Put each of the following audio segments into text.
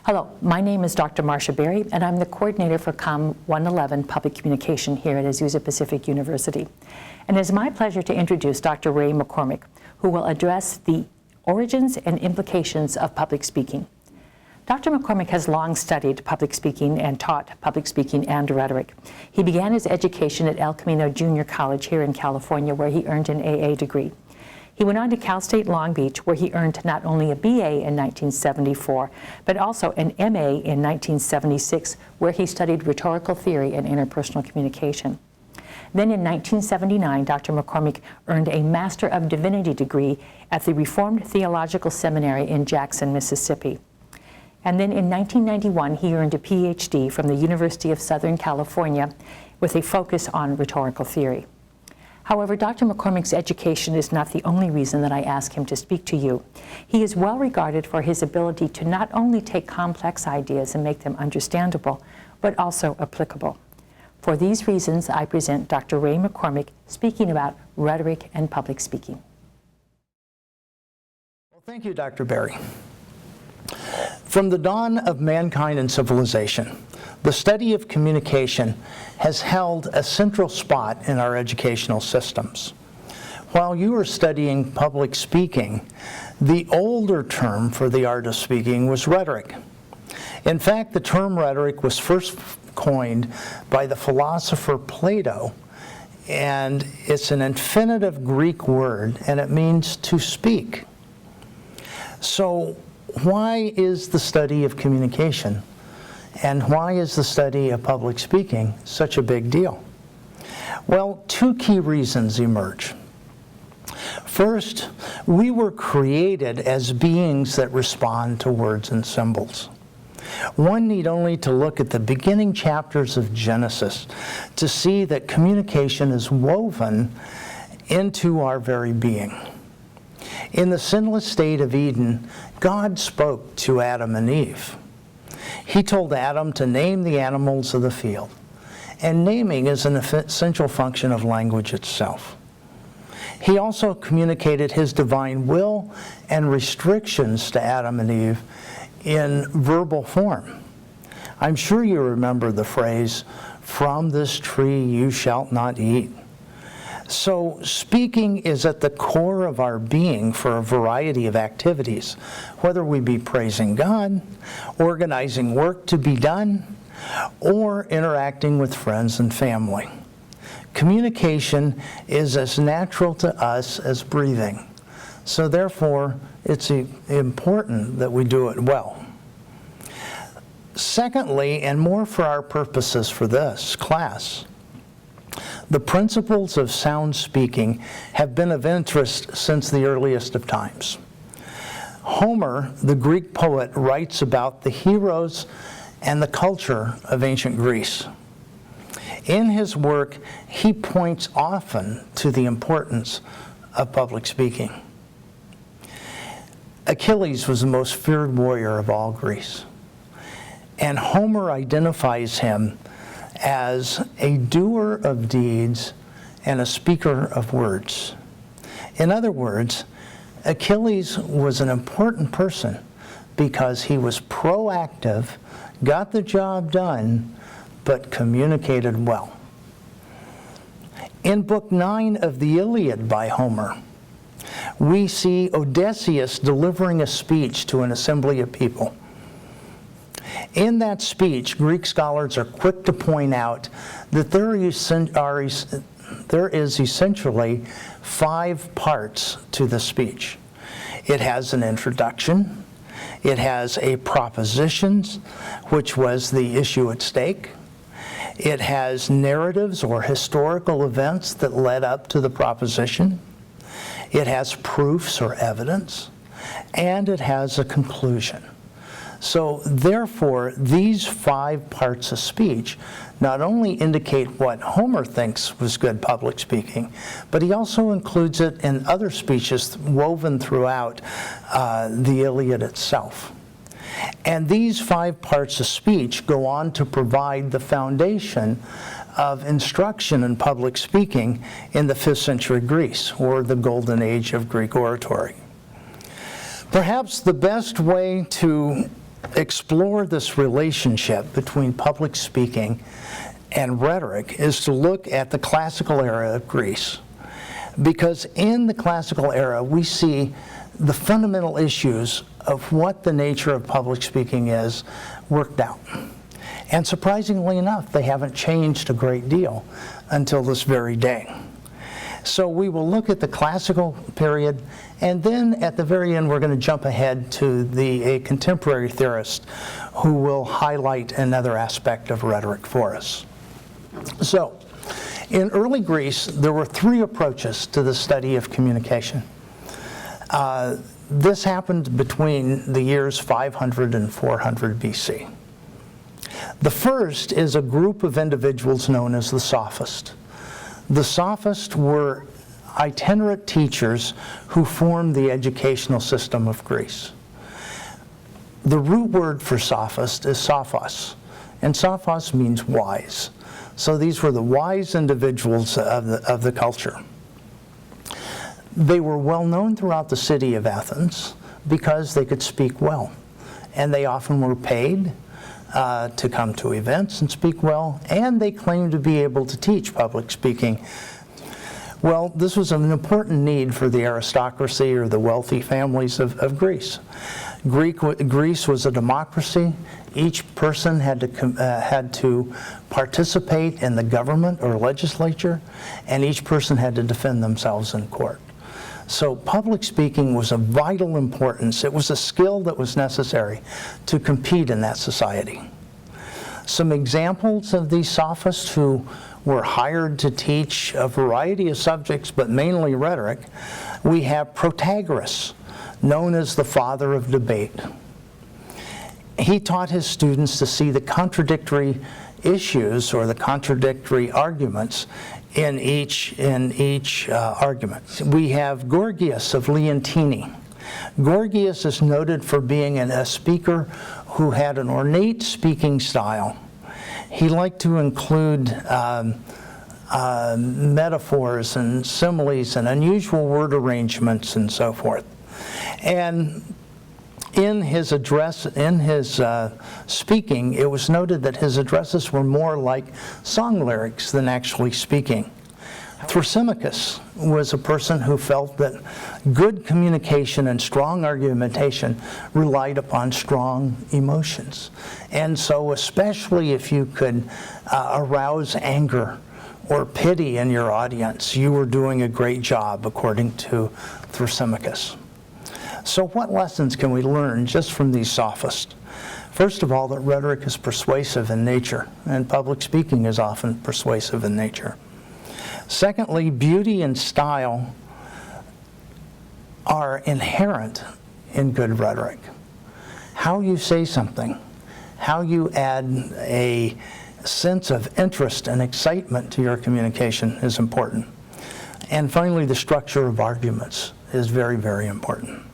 Hello, my name is Dr. Marcia Berry, and I'm the coordinator for COM 111 Public Communication here at Azusa Pacific University. And it is my pleasure to introduce Dr. Ray McCormick, who will address the origins and implications of public speaking. Dr. McCormick has long studied public speaking and taught public speaking and rhetoric. He began his education at El Camino Junior College here in California, where he earned an AA degree. He went on to Cal State Long Beach, where he earned not only a BA in 1974, but also an MA in 1976, where he studied rhetorical theory and interpersonal communication. Then in 1979, Dr. McCormick earned a Master of Divinity degree at the Reformed Theological Seminary in Jackson, Mississippi. And then in 1991, he earned a PhD from the University of Southern California with a focus on rhetorical theory. However, Dr. McCormick's education is not the only reason that I ask him to speak to you. He is well regarded for his ability to not only take complex ideas and make them understandable, but also applicable. For these reasons, I present Dr. Ray McCormick speaking about rhetoric and public speaking. Well, thank you, Dr. Berry. From the dawn of mankind and civilization, the study of communication has held a central spot in our educational systems. While you were studying public speaking, the older term for the art of speaking was rhetoric. In fact, the term rhetoric was first coined by the philosopher Plato, and it's an infinitive Greek word, and it means to speak. So, why is the study of communication and why is the study of public speaking such a big deal? Well, two key reasons emerge. First, we were created as beings that respond to words and symbols. One need only to look at the beginning chapters of Genesis to see that communication is woven into our very being. In the sinless state of Eden, God spoke to Adam and Eve. He told Adam to name the animals of the field, and naming is an essential function of language itself. He also communicated his divine will and restrictions to Adam and Eve in verbal form. I'm sure you remember the phrase, "From this tree you shalt not eat." So speaking is at the core of our being for a variety of activities, whether we be praising God, organizing work to be done, or interacting with friends and family. Communication is as natural to us as breathing. So therefore, it's important that we do it well. Secondly, and more for our purposes for this class, the principles of sound speaking have been of interest since the earliest of times. Homer, the Greek poet, writes about the heroes and the culture of ancient Greece. In his work, he points often to the importance of public speaking. Achilles was the most feared warrior of all Greece, and Homer identifies him as a doer of deeds and a speaker of words. In other words, Achilles was an important person because he was proactive, got the job done, but communicated well. In Book 9 of the Iliad by Homer, we see Odysseus delivering a speech to an assembly of people. In that speech, Greek scholars are quick to point out that there is essentially 5 parts to the speech. It has an introduction, it has a propositions, which was the issue at stake, it has narratives or historical events that led up to the proposition, it has proofs or evidence, and it has a conclusion. So therefore, these 5 parts of speech not only indicate what Homer thinks was good public speaking, but he also includes it in other speeches woven throughout the Iliad itself. And these 5 parts of speech go on to provide the foundation of instruction in public speaking in the 5th century Greece, or the golden age of Greek oratory. Perhaps the best way to explore this relationship between public speaking and rhetoric is to look at the classical era of Greece. Because in the classical era, we see the fundamental issues of what the nature of public speaking is worked out. And surprisingly enough, they haven't changed a great deal until this very day. So we will look at the classical period, and then at the very end we're going to jump ahead to a contemporary theorist who will highlight another aspect of rhetoric for us. So, in early Greece, there were three approaches to the study of communication. This happened between the years 500 and 400 BC. The first is a group of individuals known as the Sophists. The Sophists were itinerant teachers who formed the educational system of Greece. The root word for sophist is sophos, and sophos means wise. So these were the wise individuals of the culture. They were well known throughout the city of Athens because they could speak well, and they often were paid to come to events and speak well, and they claimed to be able to teach public speaking. Well, this was an important need for the aristocracy or the wealthy families of Greece. Greece was a democracy. Each person had to participate in the government or legislature, and each person had to defend themselves in court. So public speaking was of vital importance. It was a skill that was necessary to compete in that society. Some examples of these sophists who were hired to teach a variety of subjects, but mainly rhetoric, we have Protagoras, known as the father of debate. He taught his students to see the contradictory issues or the contradictory arguments in each argument. We have Gorgias of Leontini. Gorgias is noted for being a speaker who had an ornate speaking style. He liked to include metaphors and similes and unusual word arrangements and so forth. And in his address, in his speaking, it was noted that his addresses were more like song lyrics than actually speaking. Thrasymachus was a person who felt that good communication and strong argumentation relied upon strong emotions. And so especially if you could arouse anger or pity in your audience, you were doing a great job, according to Thrasymachus. So what lessons can we learn just from these sophists? First of all, that rhetoric is persuasive in nature, and public speaking is often persuasive in nature. Secondly, beauty and style are inherent in good rhetoric. How you say something, how you add a sense of interest and excitement to your communication is important. And finally, the structure of arguments is very, very important.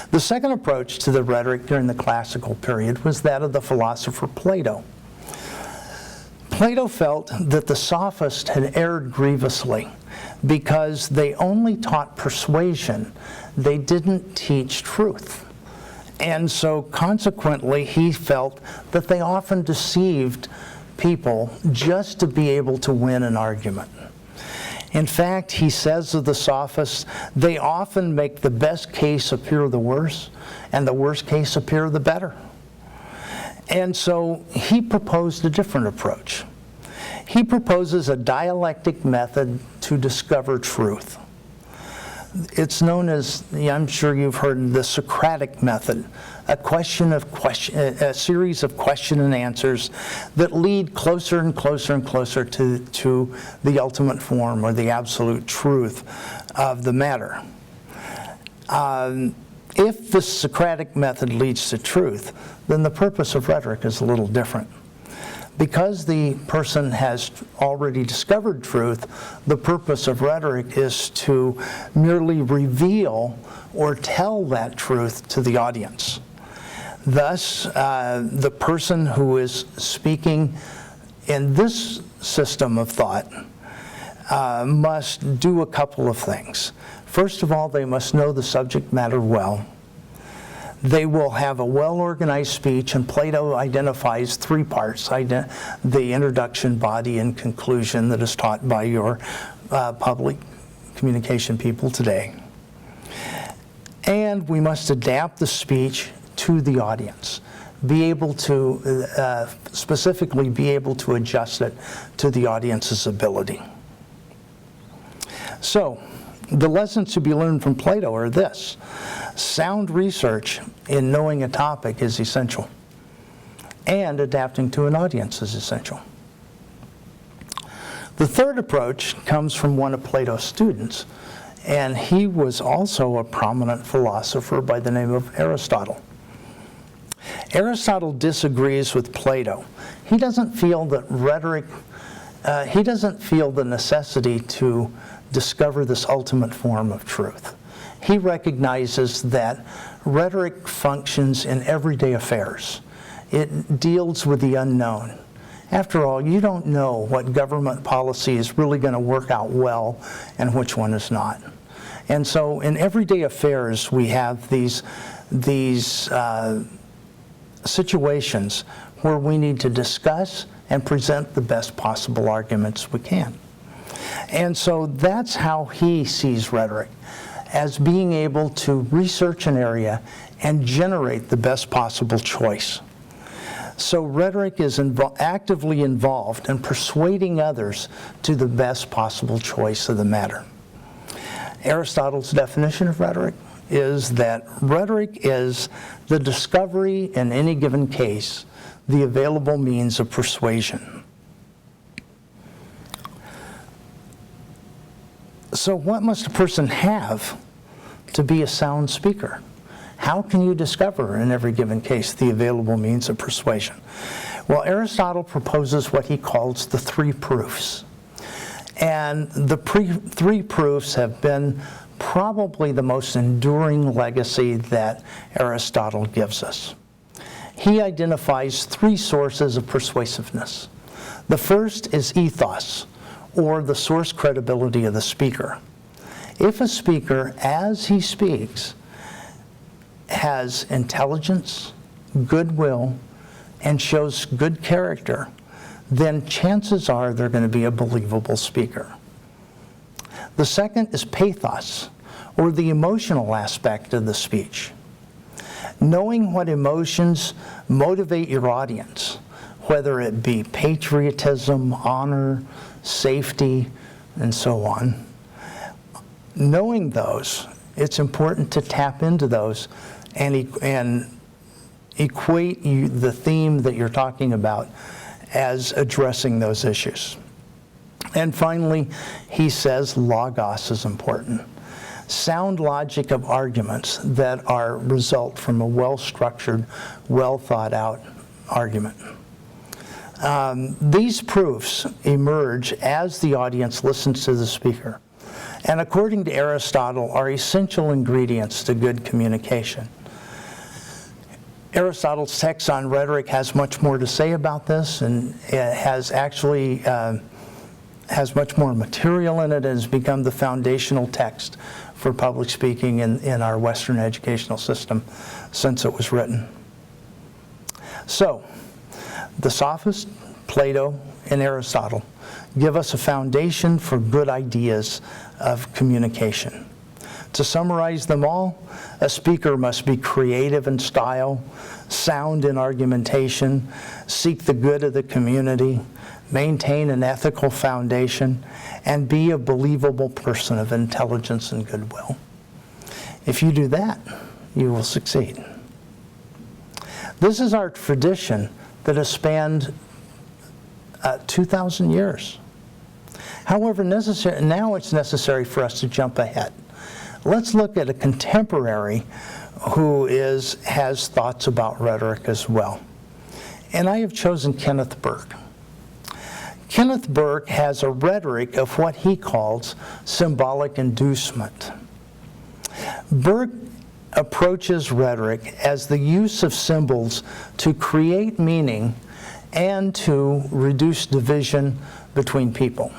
The second approach to the rhetoric during the classical period was that of the philosopher Plato. Plato felt that the sophists had erred grievously because they only taught persuasion. They didn't teach truth. And so consequently, he felt that they often deceived people just to be able to win an argument. In fact, he says of the sophists, they often make the best case appear the worse, and the worst case appear the better. And so he proposed a different approach. He proposes a dialectic method to discover truth. It's known as, I'm sure you've heard, the Socratic method, a series of question and answers that lead closer and closer and closer to the ultimate form or the absolute truth of the matter. If the Socratic method leads to truth, then the purpose of rhetoric is a little different. Because the person has already discovered truth, the purpose of rhetoric is to merely reveal or tell that truth to the audience. Thus, the person who is speaking in this system of thought must do a couple of things. First of all, they must know the subject matter well. They will have a well-organized speech, and Plato identifies three parts: the introduction, body, and conclusion that is taught by your public communication people today. And we must adapt the speech to the audience, be able to, specifically be able to adjust it to the audience's ability. So, the lessons to be learned from Plato are this: sound research in knowing a topic is essential, and adapting to an audience is essential. The third approach comes from one of Plato's students, and he was also a prominent philosopher by the name of Aristotle. Aristotle disagrees with Plato. He doesn't feel that rhetoric, he doesn't feel the necessity to discover this ultimate form of truth. He recognizes that rhetoric functions in everyday affairs. It deals with the unknown. After all, you don't know what government policy is really going to work out well and which one is not. And so in everyday affairs, we have these situations where we need to discuss and present the best possible arguments we can. And so that's how he sees rhetoric, as being able to research an area and generate the best possible choice. So rhetoric is actively involved in persuading others to the best possible choice of the matter. Aristotle's definition of rhetoric is that rhetoric is the discovery in any given case, the available means of persuasion. So what must a person have to be a sound speaker? How can you discover in every given case the available means of persuasion? Well, Aristotle proposes what he calls the three proofs. And the three proofs have been probably the most enduring legacy that Aristotle gives us. He identifies three sources of persuasiveness. The first is ethos, or the source credibility of the speaker. If a speaker, as he speaks, has intelligence, goodwill, and shows good character, then chances are they're going to be a believable speaker. The second is pathos, or the emotional aspect of the speech. Knowing what emotions motivate your audience, whether it be patriotism, honor, safety, and so on. Knowing those, it's important to tap into those and equate the theme that you're talking about as addressing those issues. And finally, he says logos is important. Sound logic of arguments that result from a well-structured, well-thought-out argument. These proofs emerge as the audience listens to the speaker, and according to Aristotle, are essential ingredients to good communication. Aristotle's text on rhetoric has much more to say about this, and it has actually has much more material in it and has become the foundational text for public speaking in our Western educational system since it was written. So, the sophists, Plato and Aristotle, give us a foundation for good ideas of communication. To summarize them all, a speaker must be creative in style, sound in argumentation, seek the good of the community, maintain an ethical foundation, and be a believable person of intelligence and goodwill. If you do that, you will succeed. This is our tradition that has spanned 2,000 years. However, now it's necessary for us to jump ahead. Let's look at a contemporary who has thoughts about rhetoric as well. And I have chosen Kenneth Burke. Kenneth Burke has a rhetoric of what he calls symbolic inducement. Burke approaches rhetoric as the use of symbols to create meaning and to reduce division between people.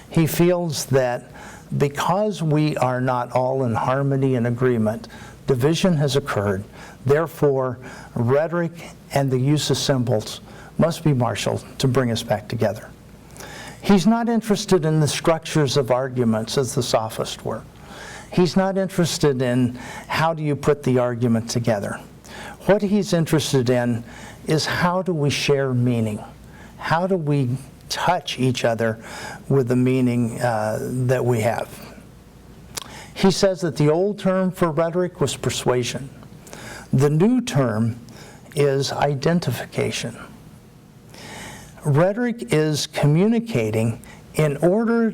He feels that because we are not all in harmony and agreement, Division has occurred. Therefore, rhetoric and the use of symbols must be marshaled to bring us back together. He's not interested in the structures of arguments as the sophists were. He's not interested in how do you put the argument together. What he's interested in is how do we share meaning? How do we touch each other with the meaning that we have? He says that the old term for rhetoric was persuasion. The new term is identification. Rhetoric is communicating in order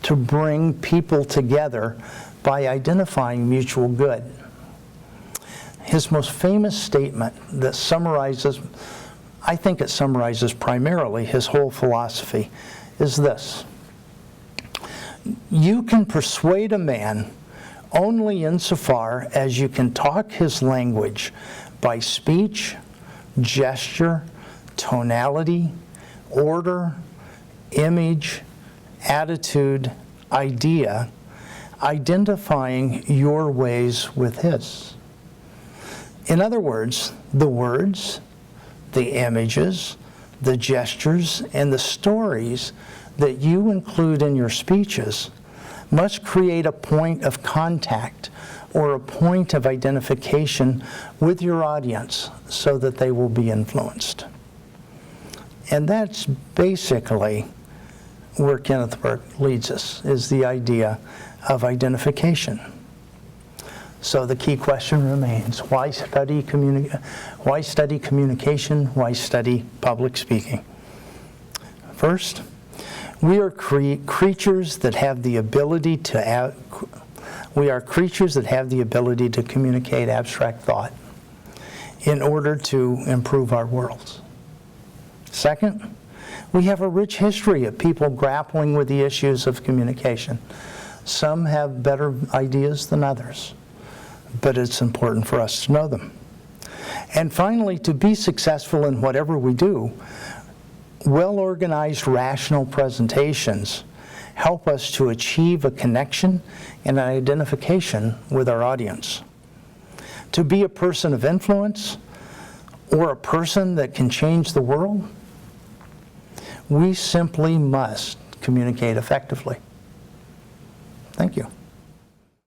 to bring people together by identifying mutual good. His most famous statement that summarizes, I think it summarizes primarily his whole philosophy, is this: you can persuade a man only insofar as you can talk his language by speech, gesture, tonality, order, image, attitude, idea, identifying your ways with his. In other words, the words, the images, the gestures, and the stories that you include in your speeches must create a point of contact or a point of identification with your audience so that they will be influenced. And that's basically where Kenneth Burke leads us, is the idea of identification. So the key question remains, why study communication? Why study public speaking? First, we are creatures that have the ability to communicate abstract thought in order to improve our worlds. Second, we have a rich history of people grappling with the issues of communication. Some have better ideas than others, but it's important for us to know them. And finally, to be successful in whatever we do, well-organized, rational presentations help us to achieve a connection and an identification with our audience. To be a person of influence or a person that can change the world, we simply must communicate effectively. Thank you.